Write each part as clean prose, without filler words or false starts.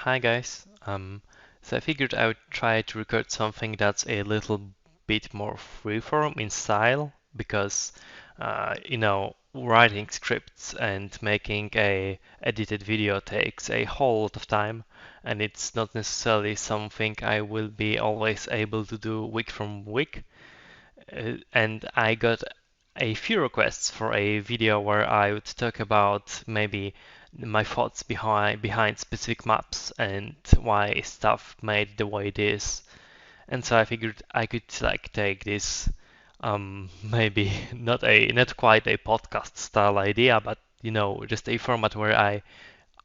Hi guys. So I figured I would try to record something that's a little bit more freeform in style because, writing scripts and making a edited video takes a whole lot of time, and it's not necessarily something I will be always able to do week from week. And I got a few requests for a video where I would talk about maybe my thoughts behind specific maps and why stuff made the way it is. And so I figured I could like take this maybe not quite a podcast style idea, but just a format where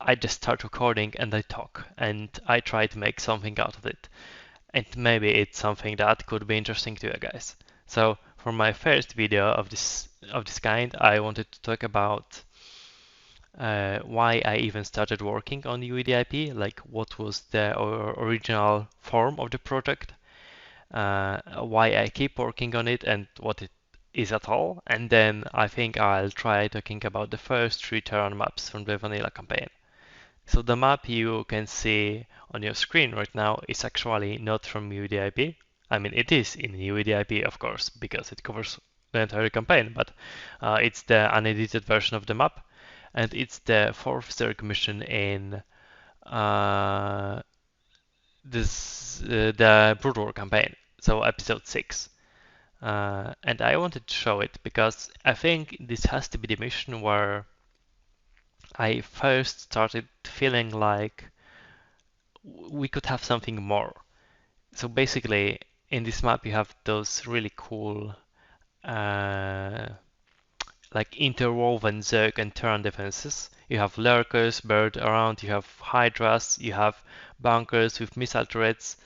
I just start recording and I talk and I try to make something out of it. And maybe it's something that could be interesting to you guys. So for my first video of this kind, I wanted to talk about why I even started working on UEDIP, like what was the original form of the project, why I keep working on it, and what it is at all. And then I think I'll try talking about the first 3 Terran maps from the vanilla campaign. So the map you can see on your screen right now is actually not from UEDIP. I mean, it is in UEDIP, of course, because it covers the entire campaign, but it's the unedited version of the map, and it's the fourth Zerg mission in uh, the Brood War campaign, so episode 6. And I wanted to show it because I think this has to be the mission where I first started feeling like we could have something more. So basically, in this map, you have those really cool, uh, like interwoven Zerg and Terran defenses. You have lurkers, bird around. You have hydras. You have bunkers with missile turrets.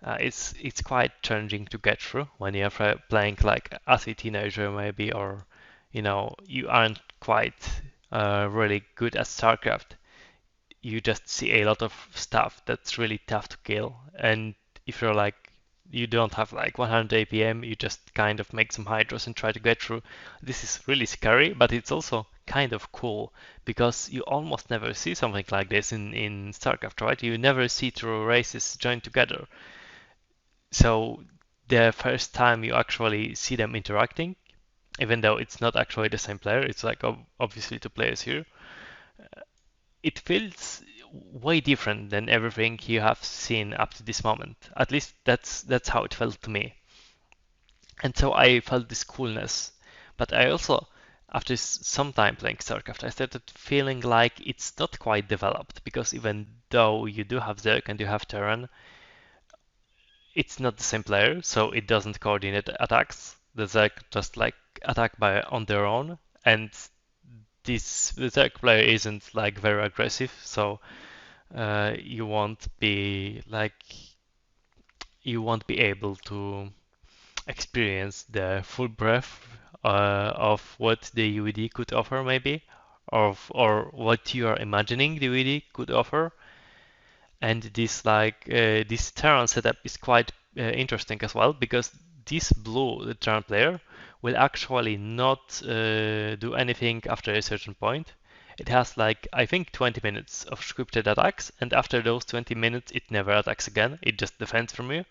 It's quite challenging to get through when you're playing like as a teenager maybe, or you aren't quite really good at Starcraft. You just see a lot of stuff that's really tough to kill. And if you're like, you don't have like 100 APM, you just kind of make some hydros and try to get through. This is really scary, but it's also kind of cool because you almost never see something like this in StarCraft, right? You never see two races join together. So the first time you actually see them interacting, even though it's not actually the same player, it's like obviously 2 players here, it feels way different than everything you have seen up to this moment. At least that's how it felt to me. And so I felt this coolness. But I also, after some time playing StarCraft, I started feeling like it's not quite developed because even though you do have Zerg and you have Terran, it's not the same player, so it doesn't coordinate attacks. The Zerg just like attack by on their own, and this Zerg player isn't like very aggressive, so you won't be able to experience the full breadth of what the UED could offer, maybe, or what you are imagining the UED could offer. And this Terran setup is quite interesting as well because this blue the Terran player will actually not do anything after a certain point. It has like I think 20 minutes of scripted attacks, and after those 20 minutes, it never attacks again. It just defends from you.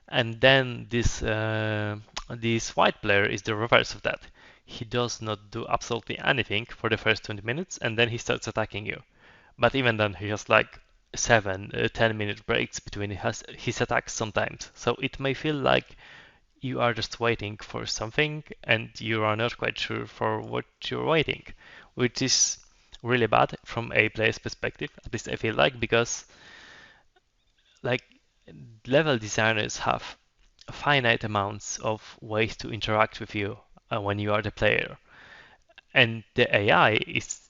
And then this white player is the reverse of that. He does not do absolutely anything for the first 20 minutes, and then he starts attacking you. But even then, he has like 10-minute breaks between his attacks sometimes. So it may feel like you are just waiting for something and you are not quite sure for what you're waiting, which is really bad from a player's perspective, at least I feel like, because like level designers have finite amounts of ways to interact with you when you are the player. And the AI is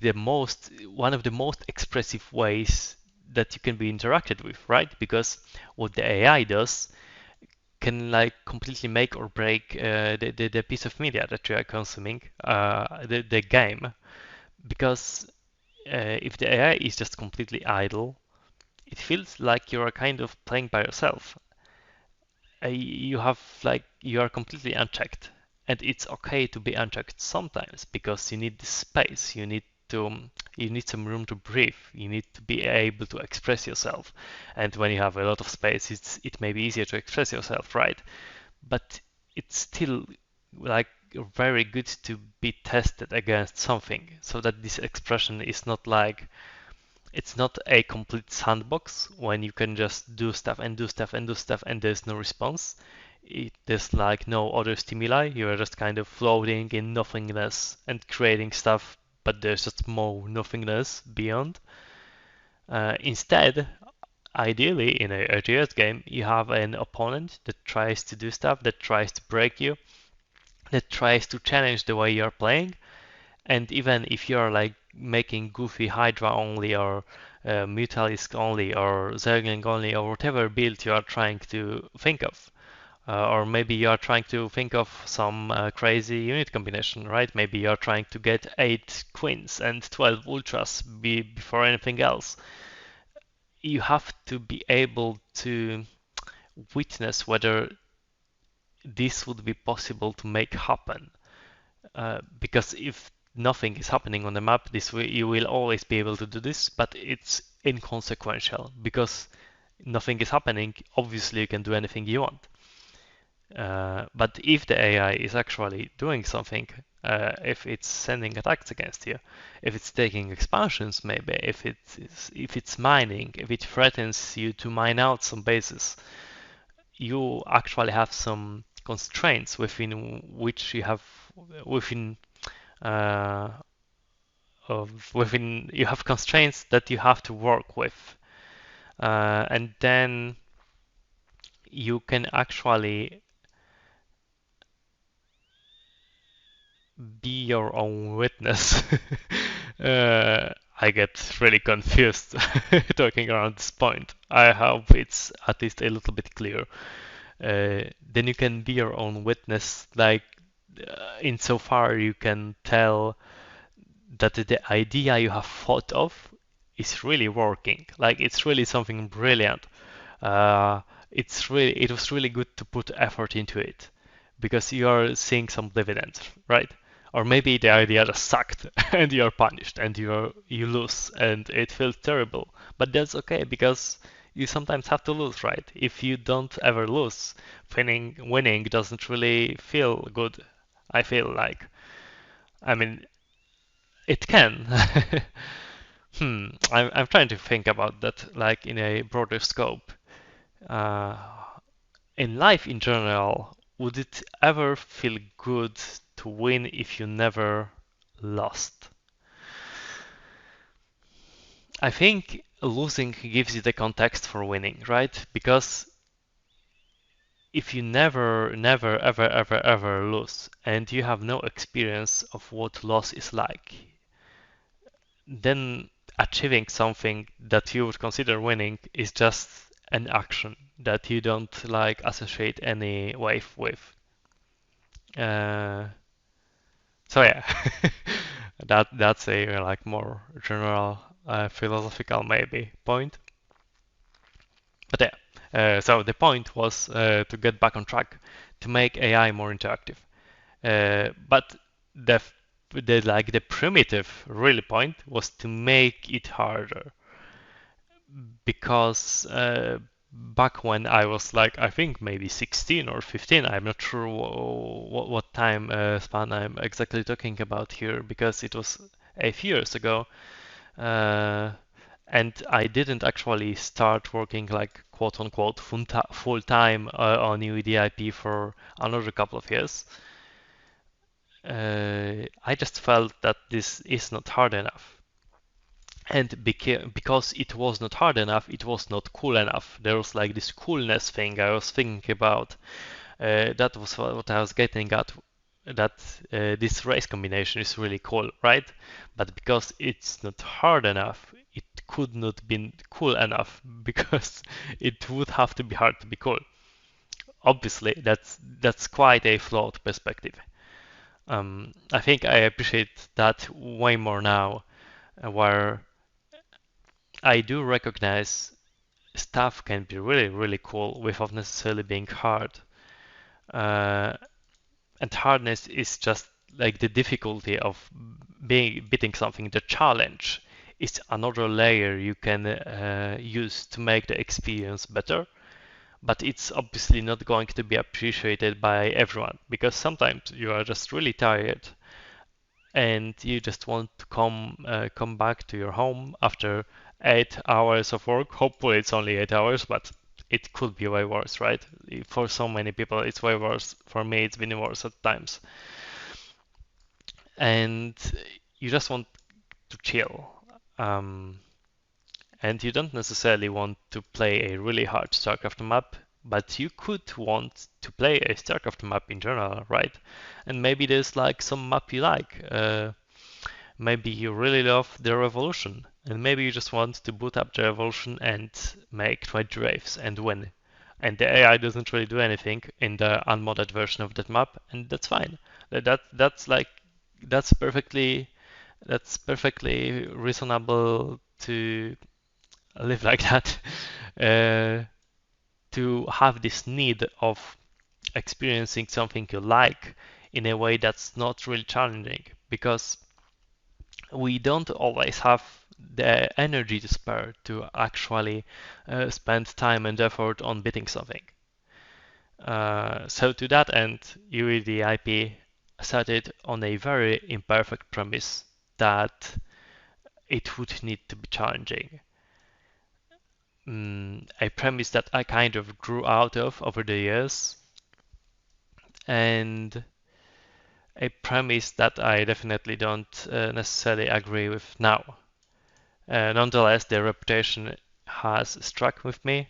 the most one of the most expressive ways that you can be interacted with, right? Because what the AI does can like completely make or break the piece of media that you are consuming, the game. Because if the AI is just completely idle, it feels like you are kind of playing by yourself. You are completely unchecked, and it's okay to be unchecked sometimes because you need the space. You need some room to breathe. You need to be able to express yourself. And when you have a lot of space, it may be easier to express yourself, right? But it's still like very good to be tested against something, so that this expression is not like it's not a complete sandbox when you can just do stuff and do stuff and do stuff and there's no response. There's like no other stimuli. You're just kind of floating in nothingness and creating stuff, but there's just more nothingness beyond. Instead, ideally, in a RTS game, you have an opponent that tries to do stuff, that tries to break you, that tries to challenge the way you're playing. And even if you're like making goofy Hydra only or Mutalisk only or Zergling only or whatever build you are trying to think of, or maybe you are trying to think of some crazy unit combination, right? Maybe you're trying to get 8 Queens and 12 Ultras before anything else. You have to be able to witness whether this would be possible to make happen. Because if nothing is happening on the map, you will always be able to do this, but it's inconsequential because nothing is happening. Obviously, you can do anything you want. But if the AI is actually doing something, if it's sending attacks against you, if it's taking expansions, maybe if it's mining, if it threatens you to mine out some bases, you actually have some constraints within which you have within uh, you have constraints that you have to work with, and then you can actually be your own witness. I get really confused talking around this point. I hope it's at least a little bit clear. Then you can be your own witness, like insofar you can tell that the idea you have thought of is really working. Like it's really something brilliant. It was really good to put effort into it because you are seeing some dividends, right? Or maybe the idea just sucked and you are punished and you lose and it feels terrible. But that's okay because you sometimes have to lose, right? If you don't ever lose, winning doesn't really feel good. I feel like. I mean, it can. I'm trying to think about that like in a broader scope. Uh, in life in general, would it ever feel good to win if you never lost? I think losing gives you the context for winning, right? Because if you never, ever lose and you have no experience of what loss is like, then achieving something that you would consider winning is just an action that you don't like associate any wave with. Uh, so yeah, that's a like more general philosophical maybe point. But yeah, so the point was to get back on track to make AI more interactive. But the the primitive really point was to make it harder because back when I was like I think maybe 16 or 15, I'm not sure what time span I'm exactly talking about here because it was a few years ago, uh, and I didn't actually start working like quote unquote full time on UEDIP for another couple of years. I just felt that this is not hard enough. And because it was not hard enough, it was not cool enough. There was like this coolness thing I was thinking about. That was what I was getting at. That this race combination is really cool, right? But because it's not hard enough, it could not be cool enough because it would have to be hard to be cool. Obviously, that's quite a flawed perspective. I think I appreciate that way more now, where I do recognize stuff can be really cool without necessarily being hard. Uh, and hardness is just like the difficulty of beating something, the challenge is another layer you can use to make the experience better. But it's obviously not going to be appreciated by everyone because sometimes you are just really tired and you just want to come back to your home after 8 hours of work. Hopefully, it's only 8 hours, but it could be way worse, right? For so many people, it's way worse. For me, it's been worse at times. And you just want to chill. Um, and you don't necessarily want to play a really hard StarCraft map, but you could want to play a StarCraft map in general, right? And maybe there's like some map you like. Maybe you really love the Revolution, and maybe you just want to boot up the Revolution and make 20 waves and win. And the AI doesn't really do anything in the unmodded version of that map, and that's fine. That's like that's perfectly that's perfectly reasonable to live like that. Uh, to have this need of experiencing something you like in a way that's not really challenging because we don't always have the energy to spare to actually spend time and effort on beating something. So to that end, UEDIP set it on a very imperfect premise that it would need to be challenging. A premise that I kind of grew out of over the years, and a premise that I definitely don't necessarily agree with now. Nonetheless, their reputation has struck with me.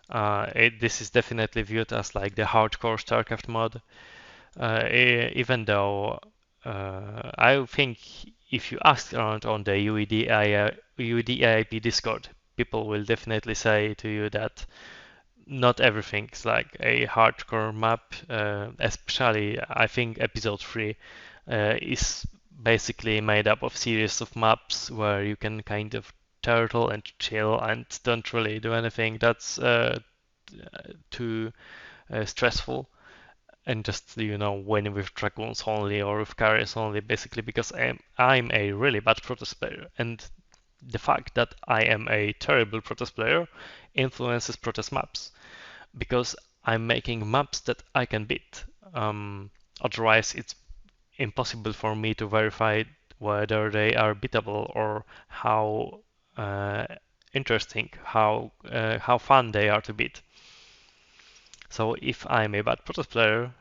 This is definitely viewed as like the hardcore StarCraft mod, even though I think if you ask around on the UEDIP Discord, people will definitely say to you that not everything is like a hardcore map. Especially, I think episode 3 is basically made up of series of maps where you can kind of turtle and chill and don't really do anything that's too stressful and just win with dragoons only or with carriers only, basically because I'm a really bad Protest player, and the fact that I am a terrible Protest player influences Protest maps because I'm making maps that I can beat. Otherwise, it's impossible for me to verify whether they are beatable or how interesting, how fun they are to beat. So if I'm a bad Protest player,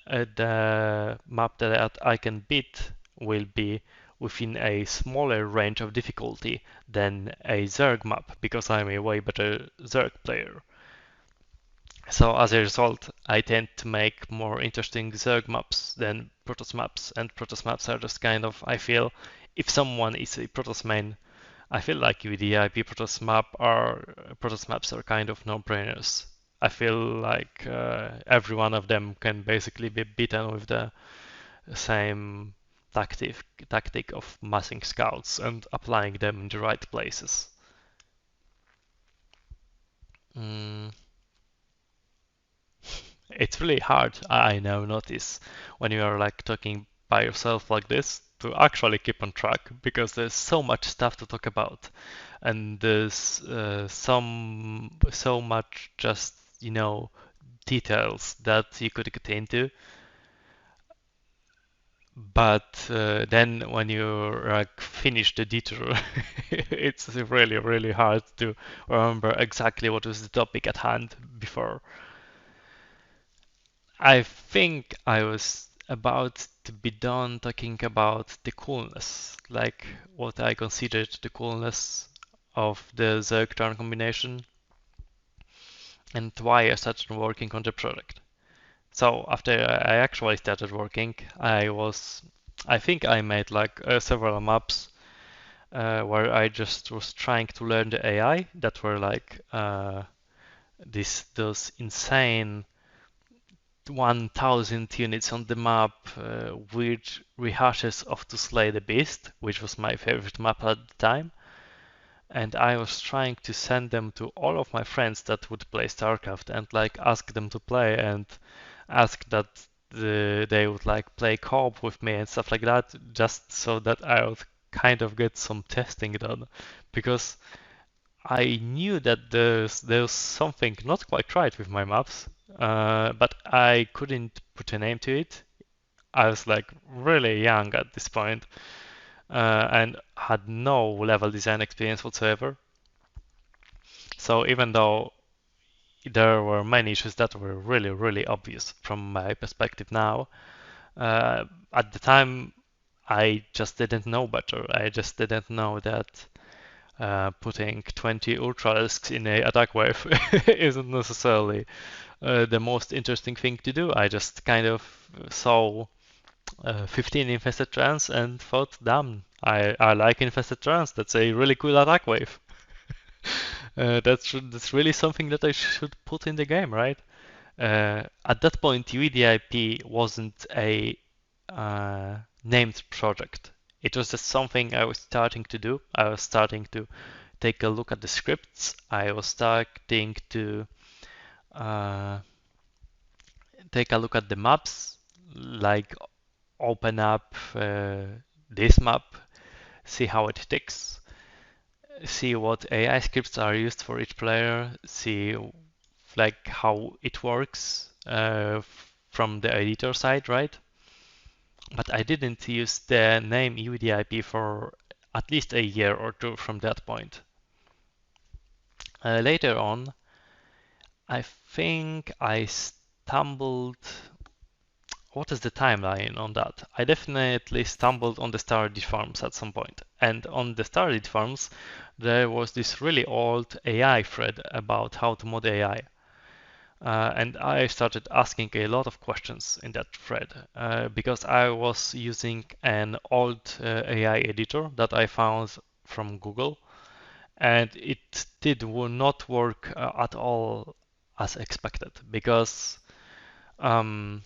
the map that I can beat will be within a smaller range of difficulty than a Zerg map because I'm a way better Zerg player. So as a result, I tend to make more interesting Zerg maps than Protoss maps, and Protoss maps are just kind of, I feel, if someone is a Protoss main, I feel like with the IP Protoss maps are kind of no-brainers. I feel like every one of them can basically be beaten with the same tactic of massing scouts and applying them in the right places. Mm. It's really hard, I now notice, when you are like talking by yourself like this to actually keep on track because there's so much stuff to talk about and there's so much just details that you could get into. But then when you like finish the detour, it's really, really hard to remember exactly what was the topic at hand before. I think I was about to be done talking about the coolness, like what I considered the coolness of the Zerg-Tarn combination and why I started working on the project. So after I actually started working, I think I made like several maps where I just was trying to learn the AI that were like those insane 1000 units on the map, weird rehashes of To Slay the Beast, which was my favorite map at the time. And I was trying to send them to all of my friends that would play StarCraft and like ask them to play and ask that they would like play co-op with me and stuff like that, just so that I would kind of get some testing done, because I knew that there's something not quite right with my maps, but I couldn't put a name to it. I was like really young at this point, and had no level design experience whatsoever. So even though there were many issues that were really, really obvious from my perspective now, at the time I just didn't know better. I just didn't know that putting 20 ultralisks in a attack wave isn't necessarily the most interesting thing to do. I just kind of saw 15 infested trans and thought, damn, I like infested trans. That's a really cool attack wave. That's really something that I should put in the game, right? At that point, UEDAIP wasn't a named project. It was just something I was starting to do. I was starting to take a look at the scripts. I was starting to uh, take a look at the maps, like open up this map, see how it ticks, see what AI scripts are used for each player, see like how it works from the editor side, right? But I didn't use the name UEDIP for at least a year or two from that point. Later on, I think I stumbled. What is the timeline on that? I definitely stumbled on the Stardeed forums at some point. And on the Stardeed forums, there was this really old AI thread about how to mod AI. And I started asking a lot of questions in that thread because I was using an old AI editor that I found from Google, and it did not work at all as expected because um,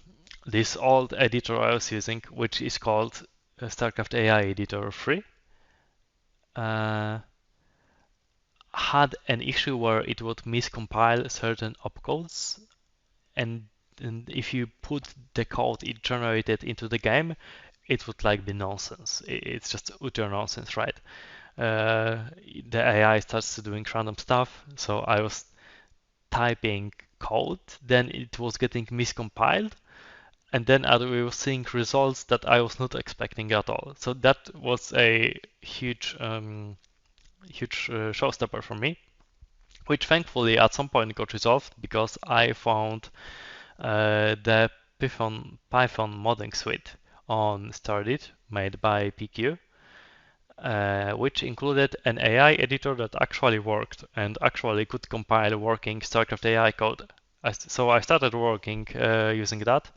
this old editor I was using, which is called Starcraft AI Editor 3, uh, had an issue where it would miscompile certain opcodes, and, and if you put the code it generated into the game, it would like be nonsense. It's just utter nonsense, right? The AI starts doing random stuff, so I was typing code, then it was getting miscompiled, and then we were seeing results that I was not expecting at all. So that was a huge showstopper for me, which thankfully at some point got resolved because I found the Python modding suite on Stardeed made by PQ, which included an AI editor that actually worked and actually could compile working Starcraft AI code. So I started working using that,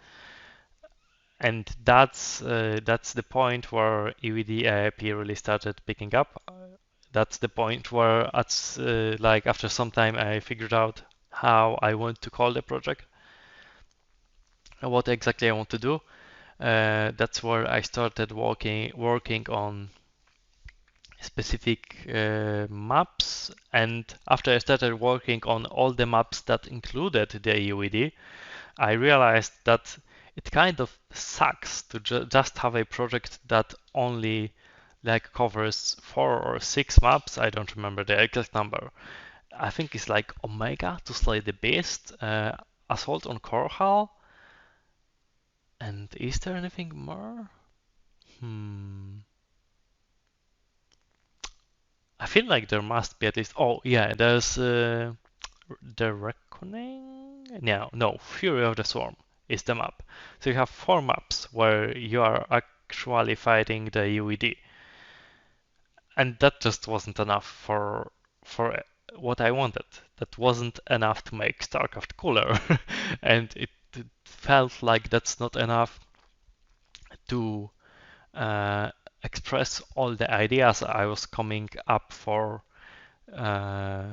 and that's the point where UEDAIP really started picking up. That's the point where like after some time I figured out how I want to call the project, what exactly I want to do. That's where I started working on specific maps, and after I started working on all the maps that included the UED, I realized that it kind of sucks to just have a project that only like covers 4 or 6 maps. I don't remember the exact number. I think it's like Omega to Slay the Beast, Assault on Korhal, and is there anything more? I feel like there must be at least. Oh yeah, there's the Reckoning. No, Fury of the Swarm is the map. So you have 4 maps where you are actually fighting the UED, and that just wasn't enough for what I wanted. That wasn't enough to make StarCraft cooler, and it felt like that's not enough to express all the ideas I was coming up uh,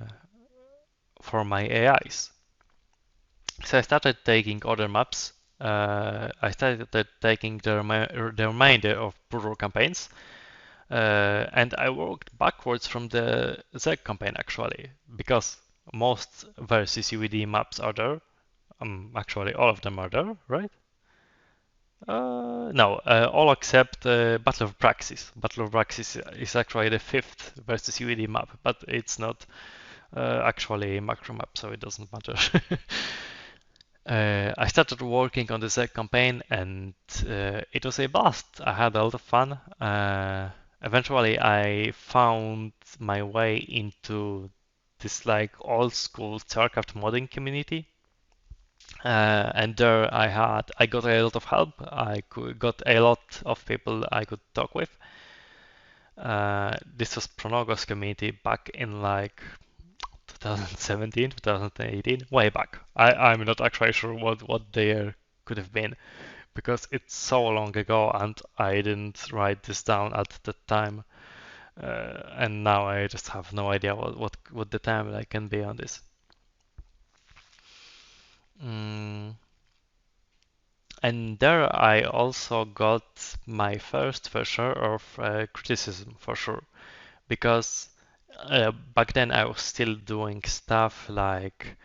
for my AIs. So I started taking other maps. I started taking the remainder of Pro campaigns, and I worked backwards from the Z campaign actually, because most versus UED maps are there. Actually, all of them are there, right? No, all except Battle of Praxis. Battle of Praxis is actually the fifth versus UED map, but it's not actually a macro map, so it doesn't matter. I started working on this campaign and it was a blast. I had a lot of fun. Eventually, I found my way into this like old school Starcraft modding community. And there I got a lot of help. Got a lot of people I could talk with. This was Pronogos community back in like 2017, 2018, way back. I'm not actually sure what the year could have been because it's so long ago and I didn't write this down at the time. And now I just have no idea what the timeline can be on this. Mm. And there I also got my first fair share of criticism for sure, because back then I was still doing stuff like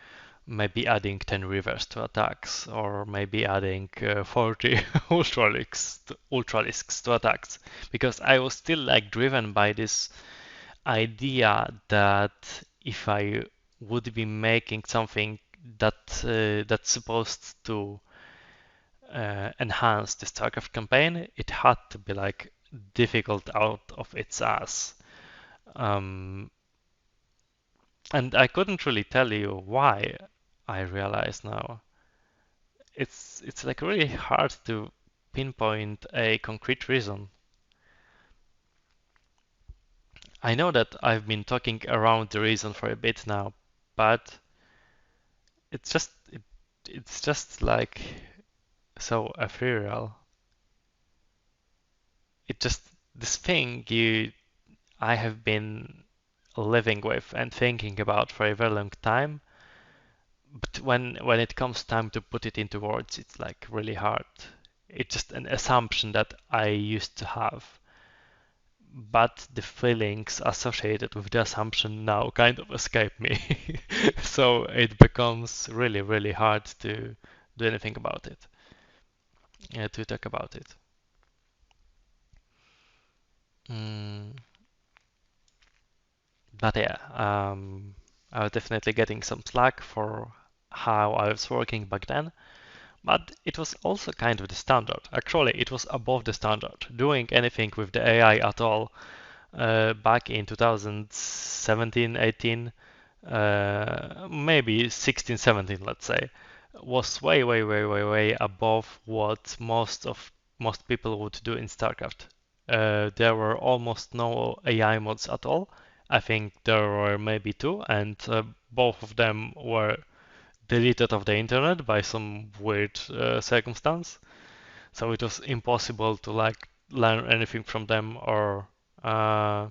maybe adding 10 rivers to attacks, or maybe adding 40 ultralisks to attacks, because I was still like driven by this idea that if I would be making something that's supposed to enhance the StarCraft campaign, it had to be like difficult out of its ass. Um, and I couldn't really tell you why. I realize now it's like really hard to pinpoint a concrete reason. I know that I've been talking around the reason for a bit now, but it's just it's just like so ethereal. It just this thing you I have been living with and thinking about for a very long time. But when it comes time to put it into words, it's like really hard. It's just an assumption that I used to have. But the feelings associated with the assumption now kind of escape me. So it becomes really, really hard to do anything about it, to talk about it. Mm, but yeah, I was definitely getting some slack for how I was working back then. But it was also kind of the standard. Actually, it was above the standard. Doing anything with the AI at all back in 2017, 18, maybe 16, 17, let's say, was way, way, way, way, way above what most people would do in StarCraft. There were almost no AI mods at all. I think there were maybe two, and both of them were deleted off the internet by some weird circumstance. So it was impossible to like learn anything from them or uh,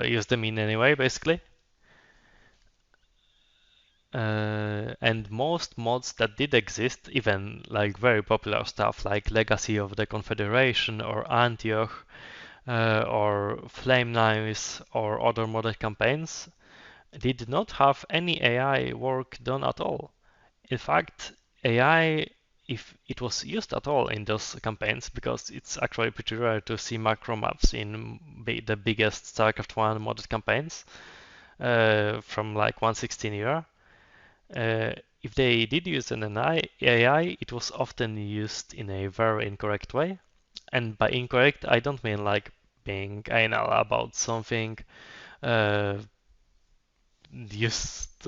use them in any way, basically. And most mods that did exist, even like very popular stuff like Legacy of the Confederation or Antioch or Flame Knives or other modded campaigns, did not have any AI work done at all. In fact, AI, if it was used at all in those campaigns, because it's actually pretty rare to see macro maps in the biggest StarCraft 1 modded campaigns from like 116 era. Uh, if they did use an AI, it was often used in a very incorrect way. And by incorrect, I don't mean like being anal about something uh, used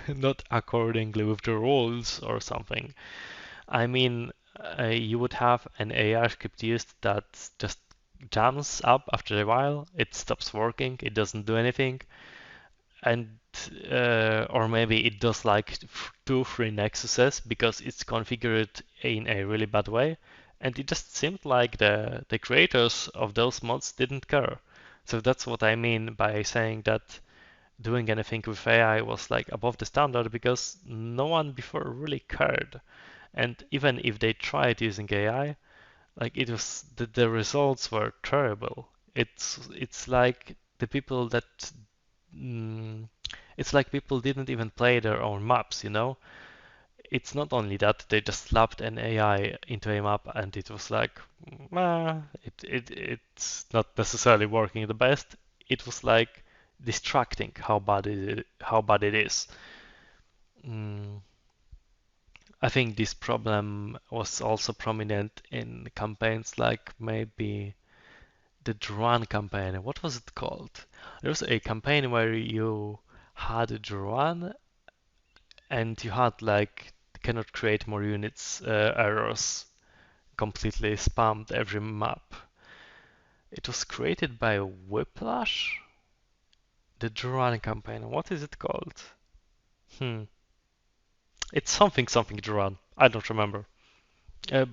not accordingly with the rules or something. I mean, you would have an AI script used that just jams up after a while. It stops working. It doesn't do anything, and or maybe it does like two, three nexuses because it's configured in a really bad way. And it just seemed like the creators of those mods didn't care. So that's what I mean by saying that doing anything with AI was like above the standard because no one before really cared. And even if they tried using AI, like it was the results were terrible. It's like the people that mm, it's like people didn't even play their own maps, you know? it's not only that they just slapped an AI into a map and it was like, it's not necessarily working the best. It was like distracting how bad it is. Mm, I think this problem was also prominent in campaigns like maybe the drone campaign. What was it called? There was a campaign where you had a drone and you had like cannot create more units errors completely spammed every map. It was created by Whiplash, the drone campaign. What is it called? Hmm. It's something drone. I don't remember. Uh,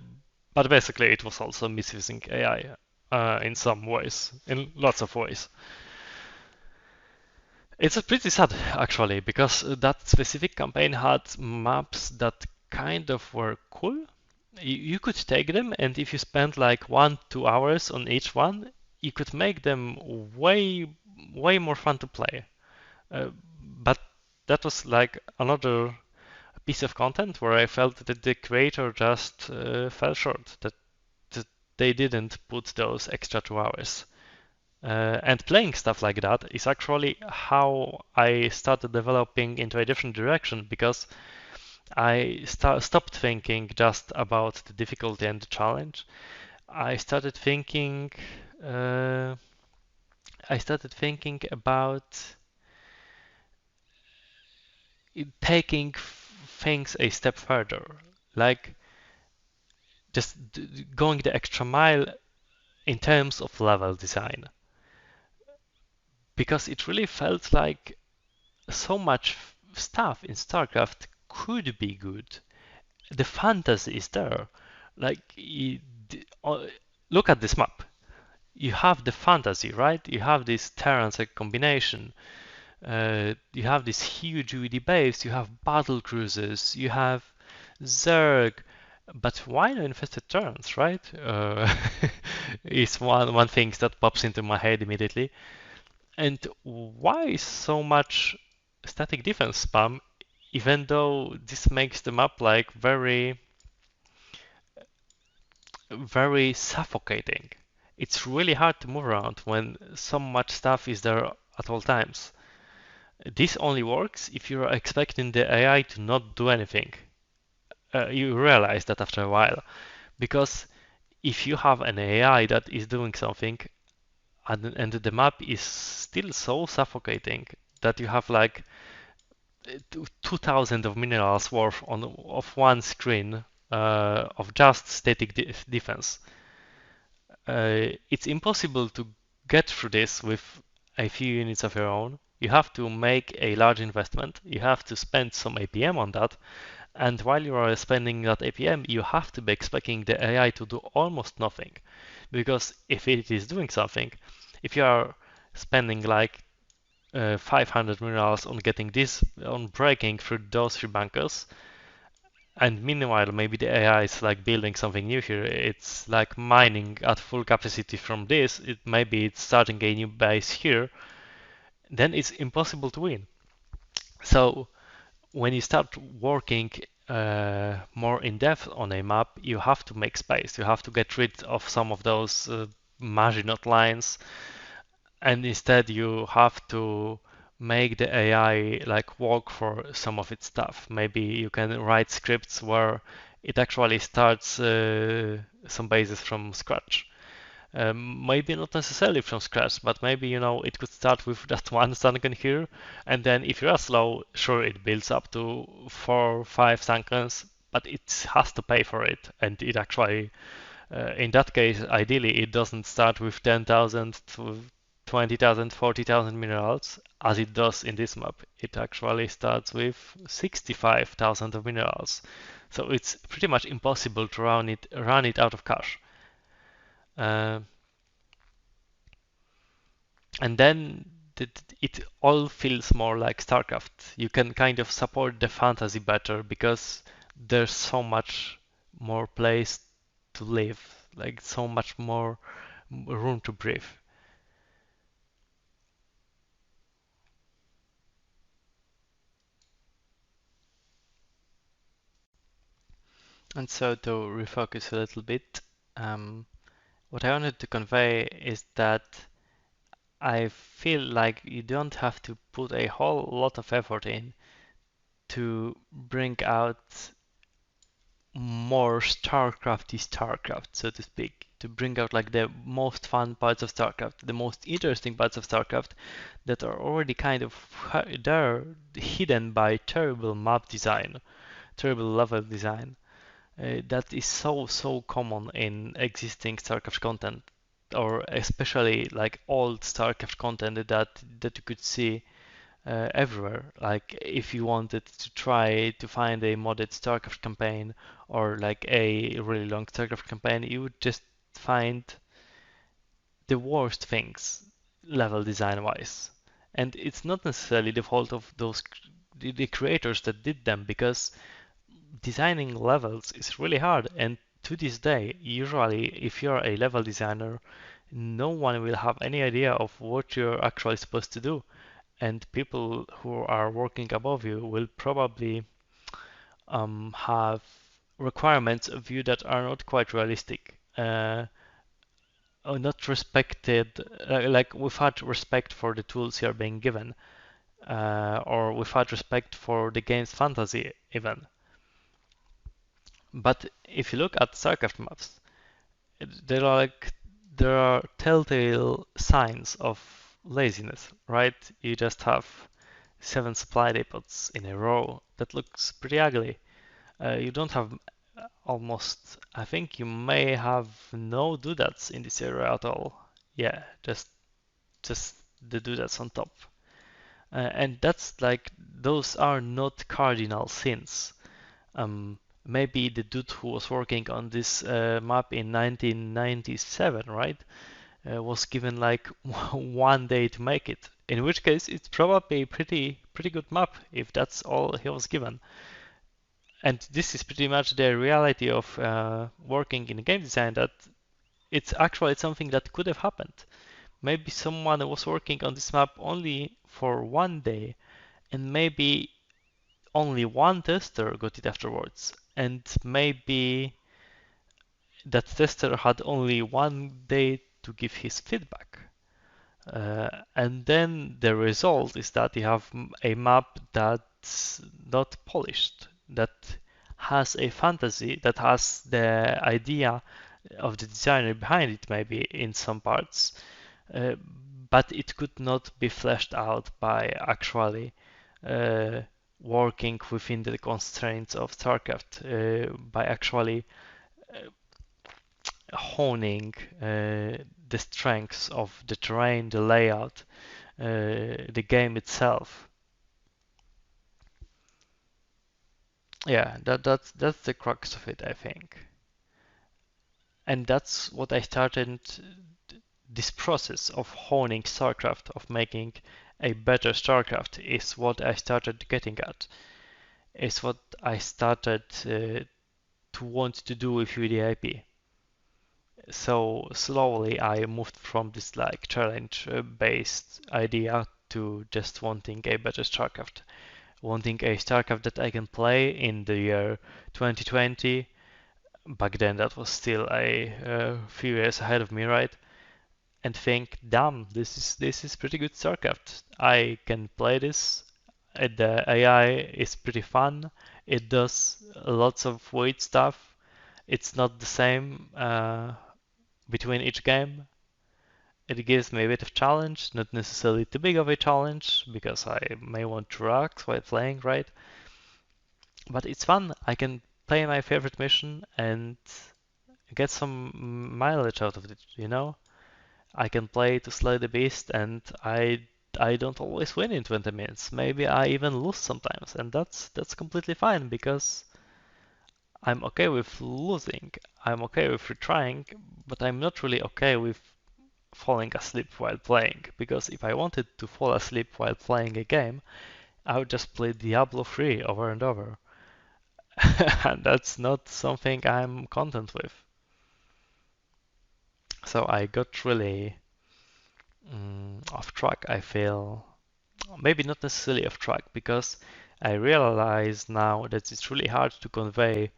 but basically, it was also misusing AI in some ways, in lots of ways. It's a pretty sad actually, because that specific campaign had maps that kind of were cool. You could take them, and if you spent like 1-2 hours on each one, you could make them way more fun to play. But that was like another piece of content where I felt that the creator just fell short, that they didn't put those extra 2 hours. And playing stuff like that is actually how I started developing into a different direction, because I stopped thinking just about the difficulty and the challenge. I started thinking uh, I started thinking about taking things a step further, like just going the extra mile in terms of level design, because it really felt like so much stuff in StarCraft could be good. The fantasy is there. Like, look at this map. You have the fantasy, right? You have this Terran Setup combination. You have these huge UED base. You have battle cruisers. You have Zerg. But why no infested Terrans, right? Is one thing that pops into my head immediately. And why so much static defense spam, even though this makes the map like very suffocating? It's really hard to move around when so much stuff is there at all times. This only works if you're expecting the AI to not do anything. You realize that after a while, because if you have an AI that is doing something and the map is still so suffocating that you have like 2,000 of minerals worth of one screen of just static defense. It's impossible to get through this with a few units of your own. You have to make a large investment. You have to spend some APM on that. And while you are spending that APM, you have to be expecting the AI to do almost nothing. Because if it is doing something, if you are spending like 500 minerals on getting this, on breaking through those three bunkers, and meanwhile maybe the AI is like building something new here. It's like mining at full capacity from this. Maybe it's starting a new base here. Then it's impossible to win. So when you start working more in depth on a map, you have to make space. You have to get rid of some of those Maginot lines, and instead you have to make the AI like work for some of its stuff. Maybe you can write scripts where it actually starts some bases from scratch. Maybe not necessarily from scratch, but maybe it could start with just one sunken here, and then if you are slow, sure it builds up to 4, 5 sunkens, but it has to pay for it, and it actually in that case, ideally, it doesn't start with 10,000 to 20,000, 40,000 minerals as it does in this map. It actually starts with 65,000 of minerals. So it's pretty much impossible to run it out of cash. Uh, and then it all feels more like StarCraft. You can kind of support the fantasy better because there's so much more place to live, like so much more room to breathe. And so to refocus a little bit, what I wanted to convey is that I feel like you don't have to put a whole lot of effort in to bring out more Starcraft, so to speak, to bring out like the most fun parts of Starcraft, the most interesting parts of Starcraft that are already kind of there, hidden by terrible map design, terrible level design. That is so common in existing Starcraft content, or especially like old Starcraft content that you could see everywhere. Like if you wanted to try to find a modded StarCraft campaign or like a really long StarCraft campaign, you would just find the worst things level design wise. And it's not necessarily the fault of the creators that did them, because designing levels is really hard. And to this day, usually if you're a level designer, no one will have any idea of what you're actually supposed to do, and people who are working above you will probably have requirements of you that are not quite realistic, or not respected, like without respect for the tools you're being given, or without respect for the game's fantasy even. But if you look at StarCraft maps, there are telltale signs of laziness, right? You just have 7 supply depots in a row. That looks pretty ugly. You don't have almost, I think you may have no doodads in this area at all. Yeah, just the doodads on top. And that's like, those are not cardinal sins. Maybe the dude who was working on this map in 1997, right, was given like 1 day to make it. In which case, it's probably a pretty good map if that's all he was given. And this is pretty much the reality of working in game design, that it's actually something that could have happened. Maybe someone was working on this map only for 1 day, and maybe only one tester got it afterwards. And maybe that tester had only 1 day to give his feedback. And then the result is that you have a map that's not polished, that has a fantasy, that has the idea of the designer behind it, maybe in some parts, uh, but it could not be fleshed out by actually uh, working within the constraints of StarCraft, by actually honing the strengths of the terrain, the layout, the game itself. Yeah, that's the crux of it, I think. And that's what I started, this process of honing StarCraft, of making a better StarCraft, is what I started getting at. Is what I started to want to do with UEDAIP. So slowly I moved from this like challenge based idea to just wanting a better StarCraft, wanting a StarCraft that I can play in the year 2020. Back then, that was still a few years ahead of me, right? And think, damn, this is pretty good StarCraft. I can play this. The AI is pretty fun. It does lots of weird stuff. It's not the same between each game. It gives me a bit of challenge, not necessarily too big of a challenge, because I may want to relax while playing, right? But it's fun. I can play my favorite mission and get some mileage out of it, you know? I can play to slay the beast, and I don't always win in 20 minutes. Maybe I even lose sometimes, and that's completely fine, because I'm okay with losing. I'm okay with retrying, but I'm not really okay with falling asleep while playing, because if I wanted to fall asleep while playing a game, I would just play Diablo 3 over and over. And that's not something I'm content with. So I got really off track, I feel. Maybe not necessarily off track, because I realize now that it's really hard to convey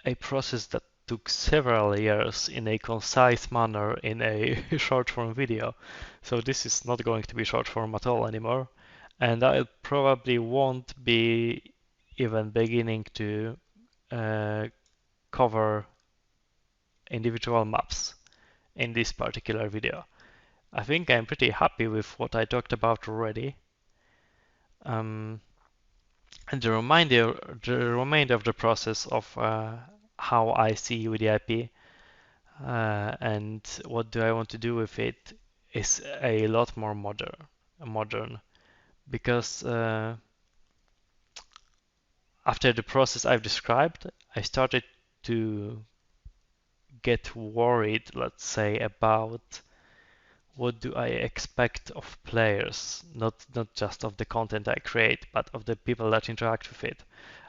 a process that took several years in a concise manner in a short form video. So this is not going to be short form at all anymore. And I probably won't be even beginning to cover individual maps in this particular video. I think I'm pretty happy with what I talked about already. And the remainder of the process of how I see UEDAIP and what do I want to do with it is a lot more modern because after the process I've described, I started to get worried, let's say, about what do I expect of players, not just of the content I create, but of the people that interact with it.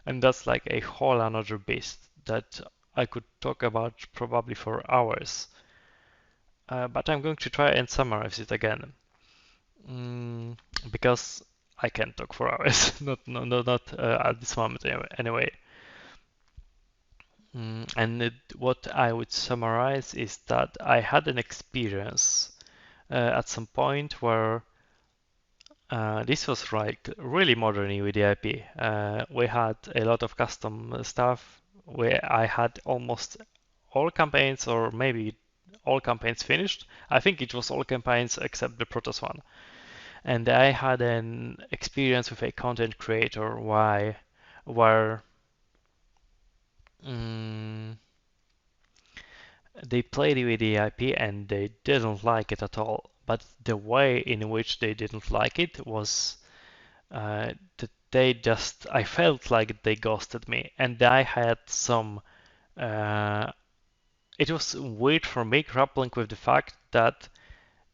And that's like a whole another beast that I could talk about probably for hours. But I'm going to try and summarize it again. Because I can talk for hours, not at this moment anyway. And what I would summarize is that I had an experience at some point where this was like really modern UEDIP. We had a lot of custom stuff where I had almost all campaigns, or maybe all campaigns finished. I think it was all campaigns except the Protoss one. And I had an experience with a content creator where um, they played with the IP and they didn't like it at all. But the way in which they didn't like it was that I felt like they ghosted me, and I had some. It was weird for me grappling with the fact that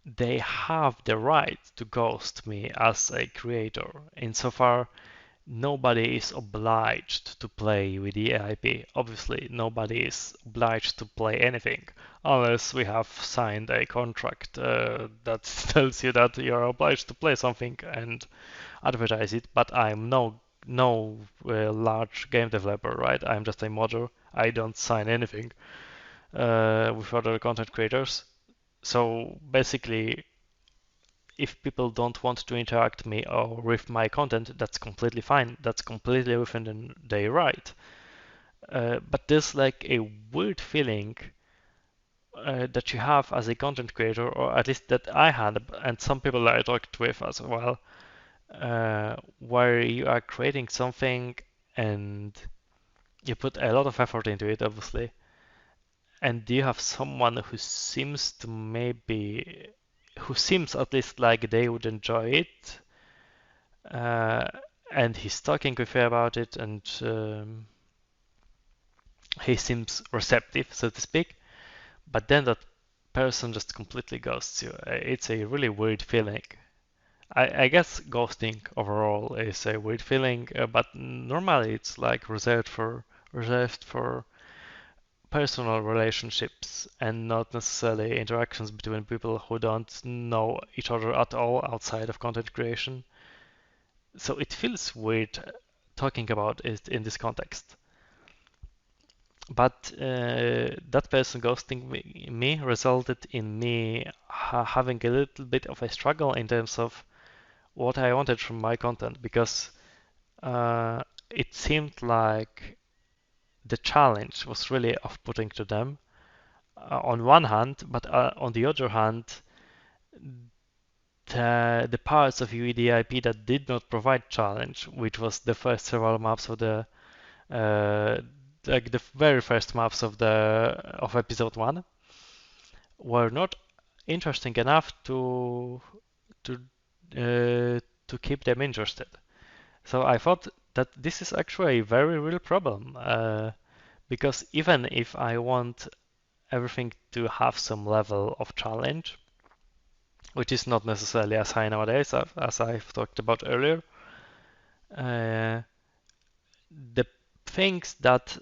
they have the right to ghost me as a creator, insofar nobody is obliged to play with the AIP. Obviously, nobody is obliged to play anything unless we have signed a contract that tells you that you're obliged to play something and advertise it. But I'm no large game developer, right? I'm just a modder. I don't sign anything with other content creators. So basically, if people don't want to interact me or with my content, that's completely fine. That's completely within their right. But there's like a weird feeling that you have as a content creator, or at least that I had, and some people that I talked with as well, where you are creating something and you put a lot of effort into it, obviously, and you have someone who seems at least like they would enjoy it, uh, and he's talking with you about it, and he seems receptive, so to speak. But then that person just completely ghosts you. It's a really weird feeling. I guess ghosting overall is a weird feeling, but normally it's like reserved for personal relationships and not necessarily interactions between people who don't know each other at all outside of content creation. So it feels weird talking about it in this context. But that person ghosting me resulted in me having a little bit of a struggle in terms of what I wanted from my content, because it seemed like the challenge was really off-putting to them on one hand, but on the other hand, the parts of UEDIP that did not provide challenge, which was the first several maps of uh, the very first maps of episode 1, were not interesting enough to to keep them interested. So I thought that this is actually a very real problem, because even if I want everything to have some level of challenge, which is not necessarily as high nowadays as I've talked about earlier, uh, the things that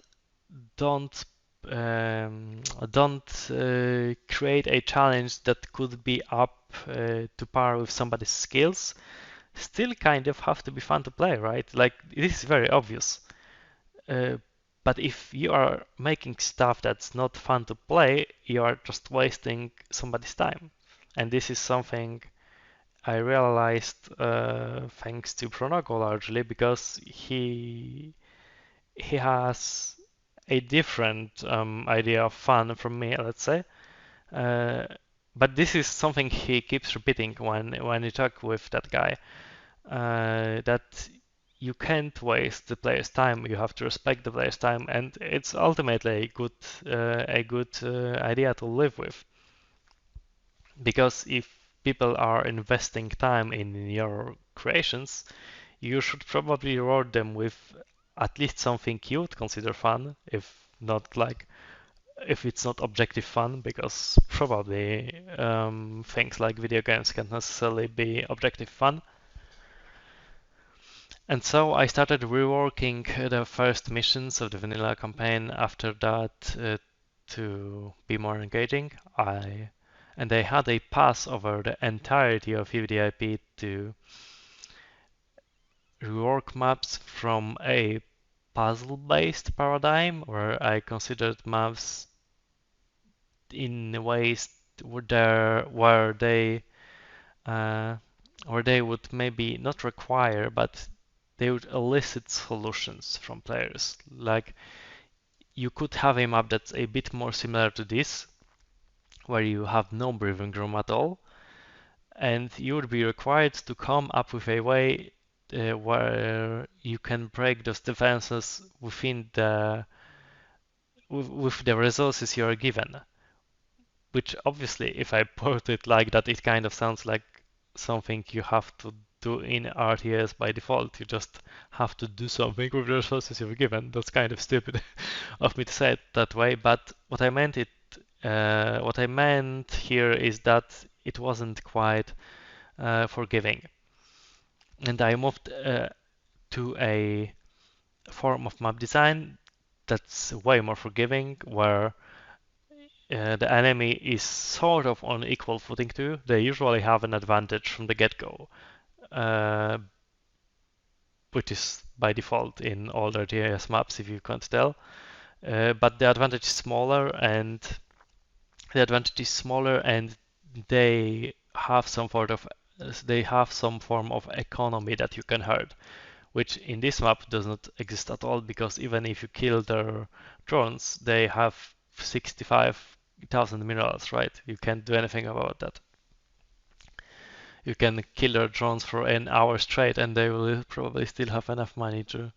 don't create a challenge that could be up to par with somebody's skills still kind of have to be fun to play, right? Like, this is very obvious. But if you are making stuff that's not fun to play, you are just wasting somebody's time. And this is something I realized thanks to Pronogo largely, because he has a different idea of fun from me, let's say. Uh, but this is something he keeps repeating when you talk with that guy, that you can't waste the player's time. You have to respect the player's time, and it's ultimately a good idea to live with. Because if people are investing time in your creations, you should probably reward them with at least something you would consider fun, if it's not objective fun, because probably things like video games can't necessarily be objective fun. And so I started reworking the first missions of the vanilla campaign after that to be more engaging. And I had a pass over the entirety of UEDAIP to rework maps from a puzzle-based paradigm, where I considered maps in ways where uh, they would maybe not require, but they would elicit solutions from players. Like, you could have a map that's a bit more similar to this, where you have no breathing room at all, and you would be required to come up with a way where you can break those defenses with the resources you are given. Which obviously, if I put it like that, it kind of sounds like something you have to do in RTS by default. You just have to do something with the resources you're given. That's kind of stupid of me to say it that way. But what I meant here is that it wasn't quite forgiving, and I moved to a form of map design that's way more forgiving, where the enemy is sort of on equal footing too. They usually have an advantage from the get-go, uh, which is by default in all their TAS maps if you can't tell. But the advantage is smaller, and they have some form of economy that you can hurt, which in this map does not exist at all, because even if you kill their drones, they have 65,000 minerals, right? You can't do anything about that. You can kill their drones for an hour straight, and they will probably still have enough money to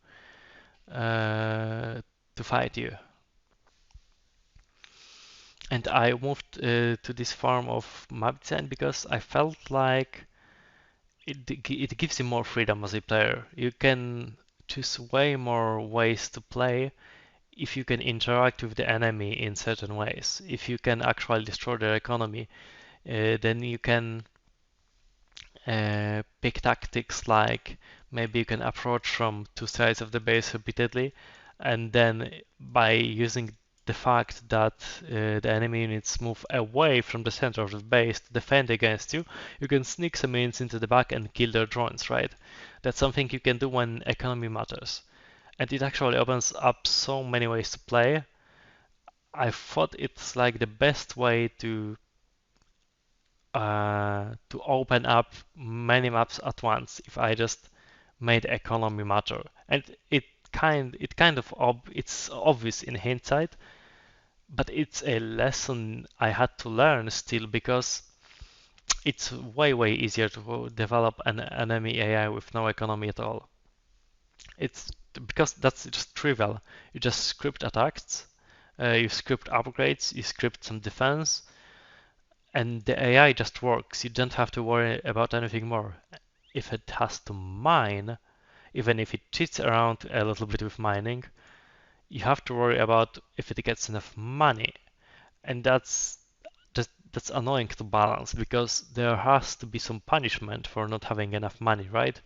fight you. And I moved to this form of map design because I felt like it gives you more freedom as a player. You can choose way more ways to play if you can interact with the enemy in certain ways. If you can actually destroy their economy, then you can pick tactics like maybe you can approach from two sides of the base repeatedly, and then by using the fact that the enemy units move away from the center of the base to defend against you, you can sneak some units into the back and kill their drones, right? That's something you can do when economy matters. And it actually opens up so many ways to play. I thought it's like the best way to open up many maps at once if I just made economy matter. And it's obvious in hindsight, but it's a lesson I had to learn still, because it's way easier to develop an enemy AI with no economy at all. It's because that's just trivial. You just script attacks, you script upgrades, you script some defense, and the AI just works. You don't have to worry about anything more. If it has to mine, even if it cheats around a little bit with mining, you have to worry about if it gets enough money. And that's annoying to balance, because there has to be some punishment for not having enough money, right?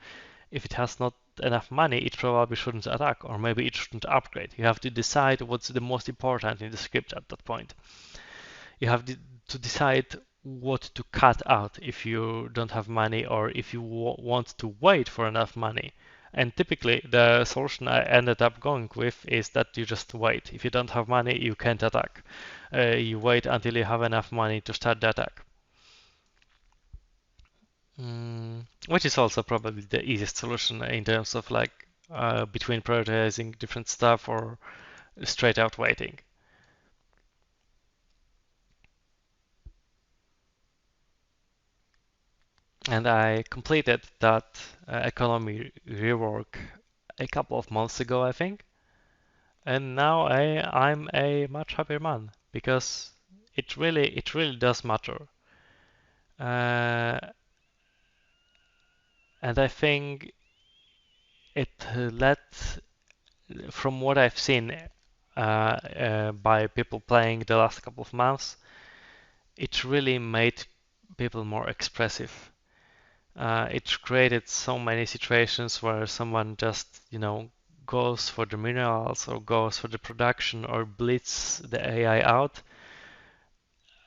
If it has not enough money, it probably shouldn't attack, or maybe it shouldn't upgrade. You have to decide what's the most important in the script at that point. You have to decide what to cut out if you don't have money, or if you want to wait for enough money. And typically, the solution I ended up going with is that you just wait. If you don't have money, you can't attack. You wait until you have enough money to start the attack. Which is also probably the easiest solution in terms of like between prioritizing different stuff or straight out waiting. And I completed that economy rework a couple of months ago, I think. And now I'm a much happier man because it really does matter. Uh, and I think it led, from what I've seen by people playing the last couple of months, it really made people more expressive. It created so many situations where someone just, goes for the minerals or goes for the production or blitz the AI out,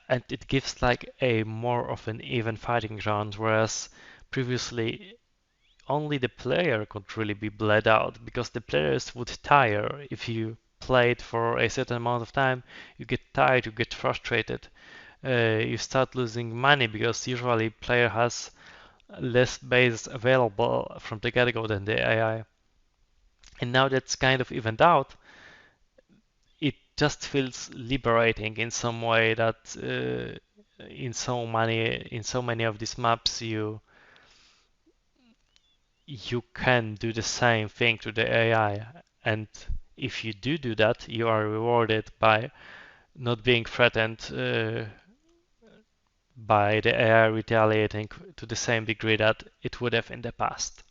and it gives like a more of an even fighting ground, whereas previously only the player could really be bled out because the players would tire if you played for a certain amount of time. You get tired, you get frustrated, you start losing money because usually player has less base available from the get-go than the AI. And now that's kind of evened out. It just feels liberating in some way that in so many of these maps you can do the same thing to the AI. And if you do that, you are rewarded by not being threatened by the AI retaliating to the same degree that it would have in the past.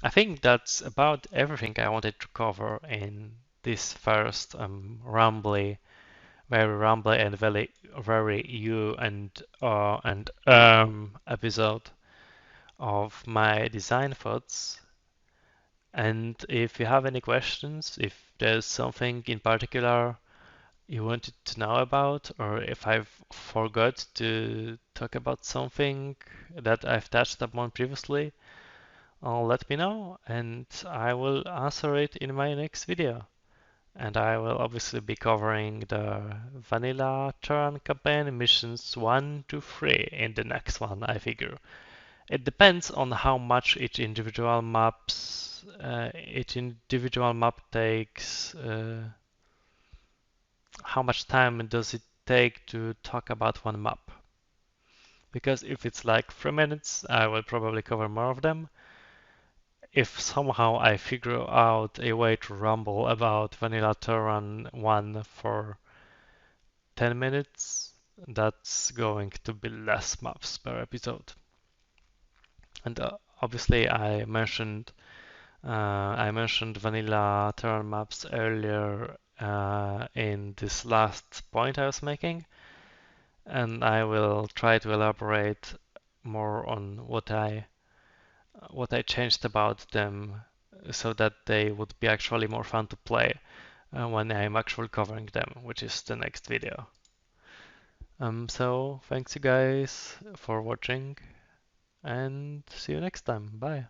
I think that's about everything I wanted to cover in this first very rambly and very you and episode of my design thoughts. And if you have any questions, if there's something in particular you wanted to know about, or if I've forgot to talk about something that I've touched upon previously, let me know and I will answer it in my next video. And I will obviously be covering the vanilla Terran campaign missions 1 to 3 in the next one, I figure. It depends on how much each individual map takes, how much time does it take to talk about one map. Because if it's like 3 minutes, I will probably cover more of them. If somehow I figure out a way to rumble about Vanilla Terran 1 for 10 minutes, that's going to be less maps per episode. And obviously I mentioned Vanilla Terran maps earlier in this last point I was making, and I will try to elaborate more on what I changed about them so that they would be actually more fun to play when I'm actually covering them, which is the next video. So thanks you guys for watching and see you next time. Bye.